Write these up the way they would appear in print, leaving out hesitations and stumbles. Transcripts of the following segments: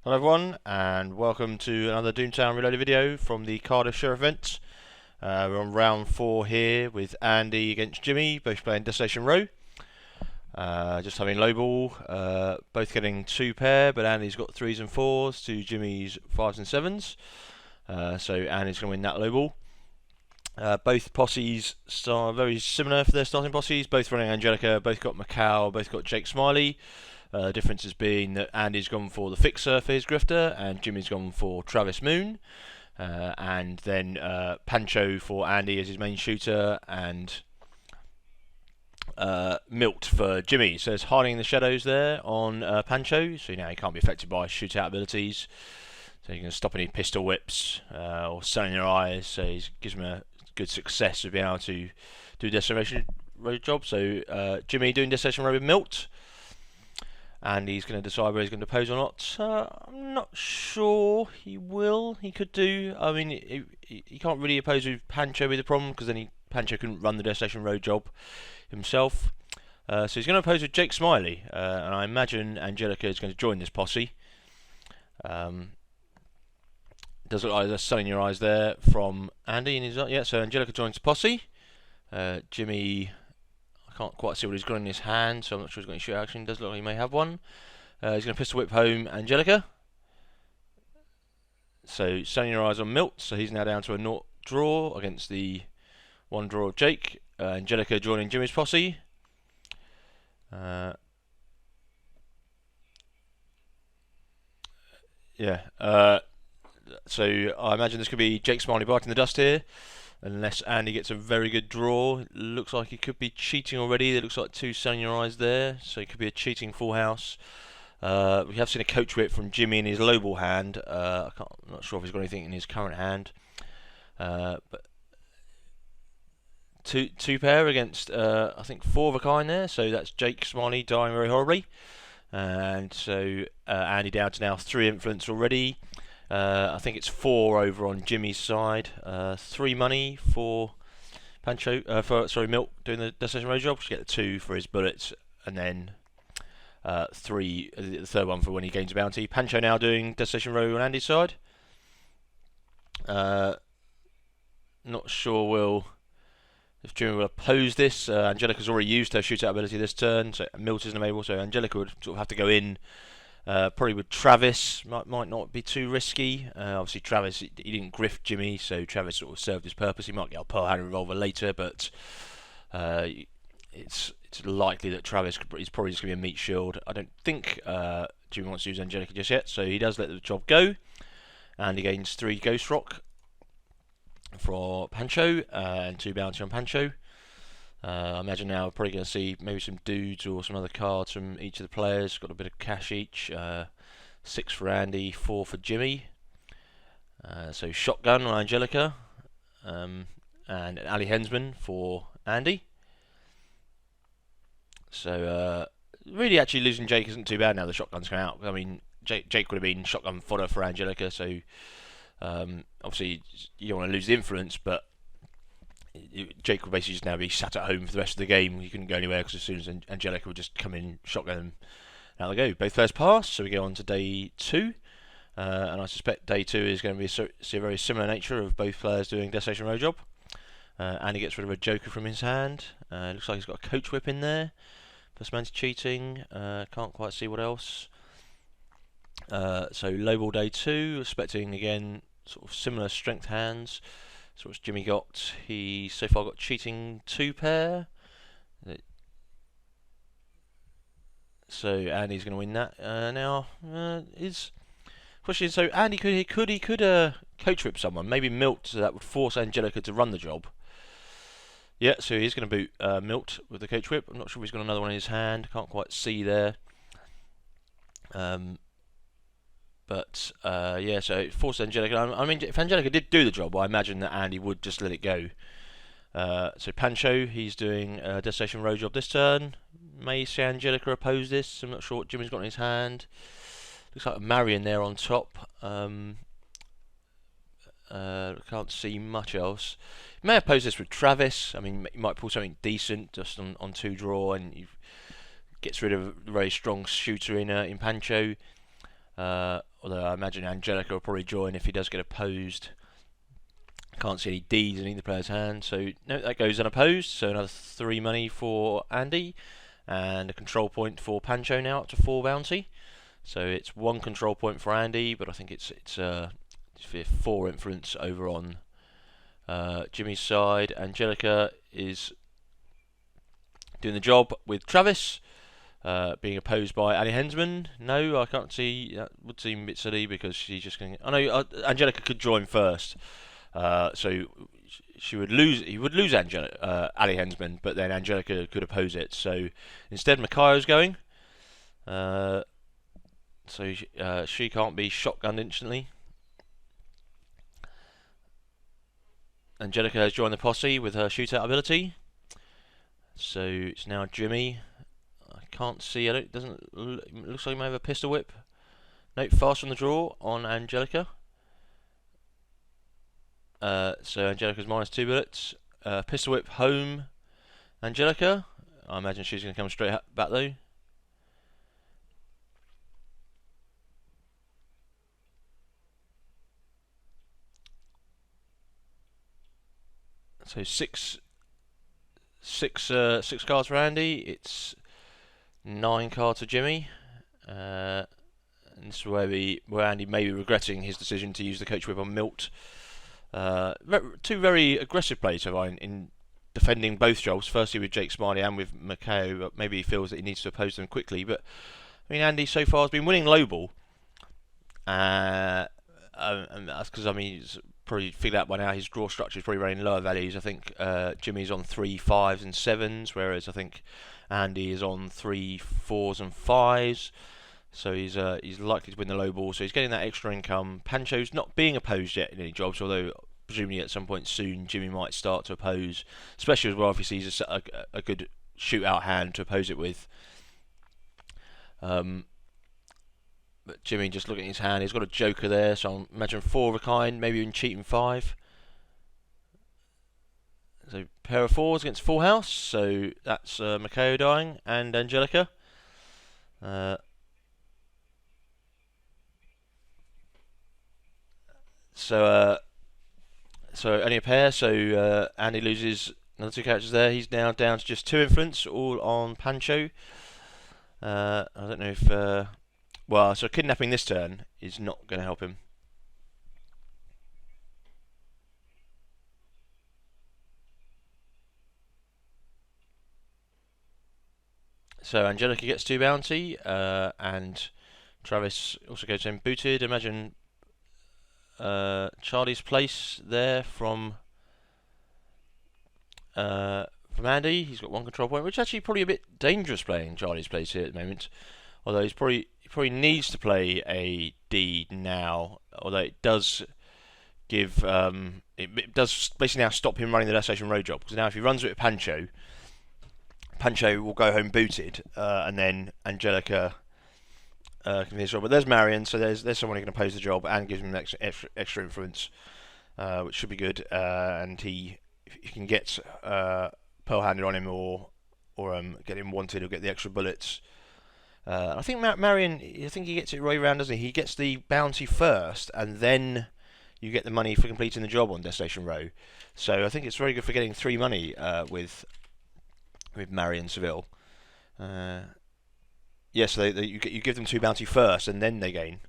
Hello everyone, and welcome to another Doomtown Reloaded video from the Cardiff Sheriff event. We're on round 4 here with Andy against Jimmy, both playing Destination Row. Just having low ball, both getting 2 pair, but Andy's got 3s and 4s to Jimmy's 5s and 7s. So Andy's going to win that low ball. Both posses are very similar for their starting posses, both running Angelica, both got Macau, both got Jake Smiley. Differences being that Andy's gone for the fixer for his grifter, and Jimmy's gone for Travis Moon, and then Pancho for Andy as his main shooter, and Milt for Jimmy. So it's hiding in the shadows there on Pancho, so now he can't be affected by shootout abilities. So you can stop any pistol whips or sun in your eyes. So it gives him a good success of being able to do Destination Road job. So Jimmy doing Destination Road with Milt. And he's going to decide whether he's going to oppose or not. I'm not sure he will. He could do. I mean, he can't really oppose with Pancho with the problem, because then Pancho couldn't run the Destination Road job himself. So he's going to oppose with Jake Smiley, and I imagine Angelica is going to join this posse. Does look like there's sun in your eyes there from Andy, and he's not yet. So Angelica joins the posse. Jimmy, I can't quite see what he's got in his hand, so I'm not sure he's got any shoot action. Does look like he may have one. He's going to pistol whip home Angelica. So sun in your eyes on Milt, so he's now down to a 0 draw against the 1 draw of Jake. Angelica joining Jimmy's posse. So I imagine this could be Jake Smiley biting the dust here, unless Andy gets a very good draw. It looks like he could be cheating already. There looks like 2 sun in your eyes there, so it could be a cheating full house. We have seen a coach whip from Jimmy in his low ball hand. I'm not sure if he's got anything in his current hand. But two pair against I think 4 of a kind there. So that's Jake Smiley dying very horribly, and so Andy down to now 3 influence already. I think it's 4 over on Jimmy's side. 3 money for Pancho. Milt doing the Destination Road job. Just get the 2 for his bullets, and then 3, the third one for when he gains a bounty. Pancho now doing Destination Road on Andy's side. Not sure if Jimmy will oppose this. Angelica's already used her shootout ability this turn, so Milt isn't able. So Angelica would sort of have to go in. Probably with Travis, might not be too risky. Obviously Travis, he didn't grift Jimmy, so Travis sort of served his purpose. He might get a pearl hand revolver later, but it's likely that Travis is probably just going to be a meat shield. I don't think Jimmy wants to use Angelica just yet, so he does let the job go, and he gains 3 Ghost Rock for Pancho and 2 bounty on Pancho. I imagine now we're probably going to see maybe some dudes or some other cards from each of the players. Got a bit of cash each. 6 for Andy, 4 for Jimmy. So shotgun on Angelica, and Ali Hensman for Andy. So really, actually losing Jake isn't too bad now. The shotgun's come out. I mean, Jake would have been shotgun fodder for Angelica. So obviously you don't want to lose the influence, but Jake would basically just now be sat at home for the rest of the game. He couldn't go anywhere because as soon as Angelica would just come in, shotgun him, out they go. Both players pass, so we go on to day 2. And I suspect day 2 is going to be a very similar nature of both players doing Destination Road job. And he gets rid of a Joker from his hand. Looks like he's got a coach whip in there. First man's cheating. Can't quite see what else. So low ball day 2, expecting again sort of similar strength hands. So what's Jimmy got? He so far got cheating 2 pair. So Andy's going to win that. Now is question. So Andy could coach whip someone. Maybe Milt, so that would force Angelica to run the job. Yeah, so he's going to boot Milt with the coach whip. I'm not sure if he's got another one in his hand. Can't quite see there. But yeah, so it forced Angelica. I mean, if Angelica did do the job, I imagine that Andy would just let it go. So Pancho, he's doing a Destination Road job this turn. May see Angelica oppose this. I'm not sure what Jimmy's got in his hand. Looks like a Marion there on top. Can't see much else. You may oppose this with Travis. I mean, you might pull something decent just on 2 draw, and he gets rid of a very strong shooter in Pancho. although I imagine Angelica will probably join if he does get opposed. Can't see any D's in either player's hand, so no, that goes unopposed. So another 3 money for Andy, and a control point for Pancho now up to 4 bounty. So it's 1 control point for Andy, but I think it's 4 influence over on Jimmy's side. Angelica is doing the job with Travis, being opposed by Ali Hensman. No, I can't see. That would seem a bit silly because she's just going. I know Angelica could join first, so she would lose. He would lose Ali Hensman, but then Angelica could oppose it. So instead, Makayo's going. So she can't be shotgunned instantly. Angelica has joined the posse with her shootout ability. So it's now Jimmy. I can't see. It doesn't. It looks like he may have a pistol whip. Nope, fast from the draw on Angelica. So Angelica's minus 2 bullets. Pistol whip home. Angelica. I imagine she's going to come straight back though. So six cards for Andy. It's 9 cards for Jimmy. And this is where Andy may be regretting his decision to use the coach whip on Milt. 2 very aggressive plays in defending both jobs. Firstly with Jake Smiley and with Macau, but maybe he feels that he needs to oppose them quickly. But I mean, Andy so far has been winning low ball, and that's because he's probably figured out by now his draw structure is probably running lower values. I think Jimmy's on 3 5s and 7s, whereas I think Andy is on 3 4s and 5s. So he's likely to win the low ball. So he's getting that extra income. Pancho's not being opposed yet in any jobs, although presumably at some point soon Jimmy might start to oppose, especially as well if he sees a good shootout hand to oppose it with. But Jimmy, just looking at his hand, he's got a joker there, so I imagine 4 of a kind, maybe even cheating 5. So pair of 4s against full house, so that's Macao dying and Angelica. So only a pair, so Andy loses another 2 characters there. He's now down to just 2 influence, all on Pancho. I don't know if... well, so kidnapping this turn is not going to help him. So Angelica gets 2 bounty, and Travis also goes in booted. Imagine Charlie's place there from Andy. He's got 1 control point, which is actually probably a bit dangerous playing Charlie's place here at the moment. Although he probably needs to play a D now. Although it does give it does basically now stop him running the Destination Road job, because now if he runs it with Pancho will go home booted, and then Angelica can finish the job. But there's Marion, so there's someone who can oppose the job and gives him extra influence, which should be good. And if he can get pearl-handed on him or get him wanted or get the extra bullets. I think Marion, I think he gets it right around, doesn't he? He gets the bounty first, and then you get the money for completing the job on Destination Row. So I think it's very good for getting 3 money with Marion Seville. Yes, so you give them 2 bounty first, and then they gain.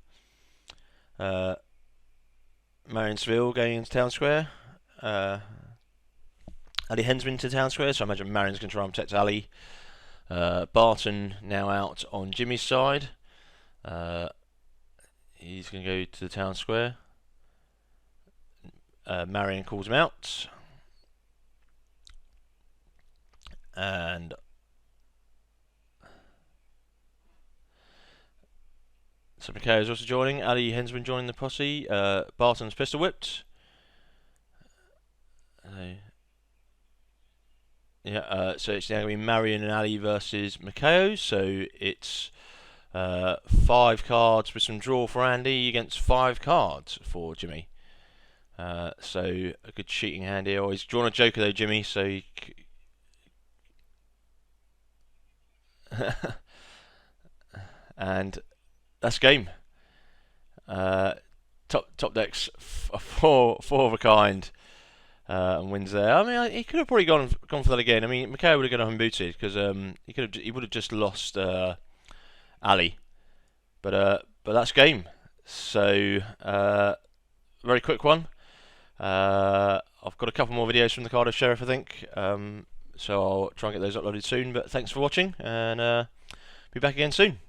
Marion Seville going into Town Square. Ali Hensman to Town Square, so I imagine Marion's going to try and protect Ali. Barton now out on Jimmy's side. He's going to go to the Town Square. Marion calls him out. And so Macao is also joining. Ali Hensman joining the posse. Barton's pistol whipped. So it's now going to be Marion and Ali versus Macao. So it's 5 cards with some draw for Andy against 5 cards for Jimmy. So a good cheating hand here. Oh, he's drawn a joker though, Jimmy. So and that's game. Top decks, a four of a kind, and wins there. I mean, he could have probably gone for that again. I mean, Mikhail would have gone unbooted because he would have just lost Ali, but that's game. So very quick one. I've got a couple more videos from the Cardiff Sheriff, I think. So I'll try and get those uploaded soon. But thanks for watching, and be back again soon.